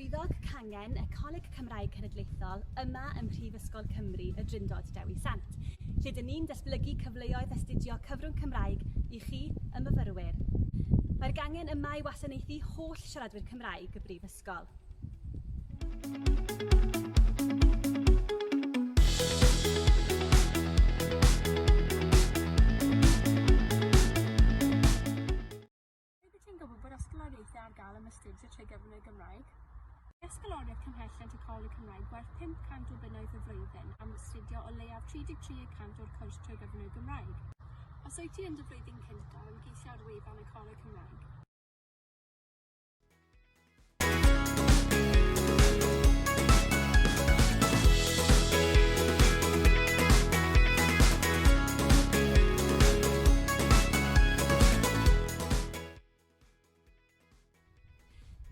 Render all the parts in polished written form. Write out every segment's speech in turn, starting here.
Swyddog Cangen y Coleg Cymraeg Cenedlaethol yma ym Mhrifysgol Cymru y Drindod Dewi Sant, lle dyn ni'n datblygu cyfleoedd astudio cyfrwng Cymraeg i chi, y myfyrwyr. Mae'r gangen yma i wasanaethu holl siaradwyr Cymraeg y brifysgol. Gwybod bod ysgoloriaethau ar gael am astudio trwy gyfrwng y Gymraeg. Ysgoloriaeth cymhelliant y Coleg Cymraeg gwerth 500 o bunnoedd y flwyddyn am astudio o leiaf 33% o'r cwrs trwy gyfrwng y Gymraeg. Os wyt ti yn dy flwyddyn cyntaf yn geisio ar wefan y Coleg Cymraeg.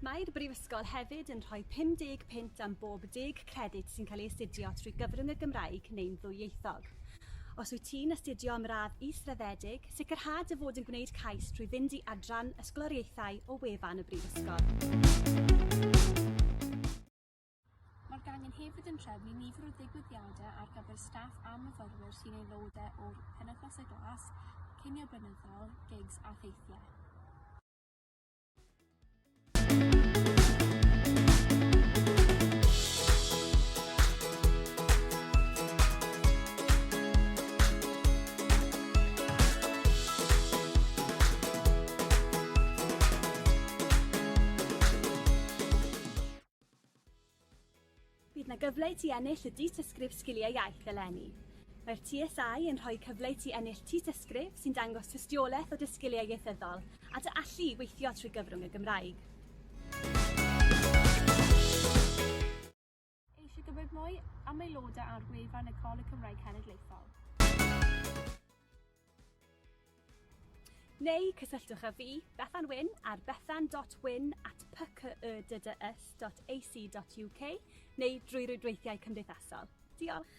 Mae'r Brifysgol hefyd yn rhoi 50 punt am bob 10 credyd sy'n cael ei astudio trwy gyfrwng y Gymraeg neu'n ddwyieithog. Os wyt ti'n astudio am radd israddedig, sicrha dy fod yn gwneud cais trwy fynd i adran ysgoloriaethau o wefan y Brifysgol. Mae'r gangen hefyd yn trefnu nifer o ddigwyddiadau ar gyfer staff a myfyrwyr sy'n aelodau o'r penwythnos y glas, cinio blynyddol, gigs a theithiau. Bydd yna gyfle i ti ennill y dystysgrif sgiliau iaith eleni. Mae'r TSI yn rhoi cyfle i ti ennill tystysgrif sy'n dangos tystiolaeth o dy sgiliau ieithyddol a dy allu i weithio trwy gyfrwng y Gymraeg. Eisiau gwybod mwy am aelodau ar wefan y Coleg Cymraeg Cenedlaethol? Neu cysylltwch â fi, Bethan Wyn, ar bethan.wyn@pkedds.ac.uk neu drwy rwydweithiau cymdeithasol. Diolch!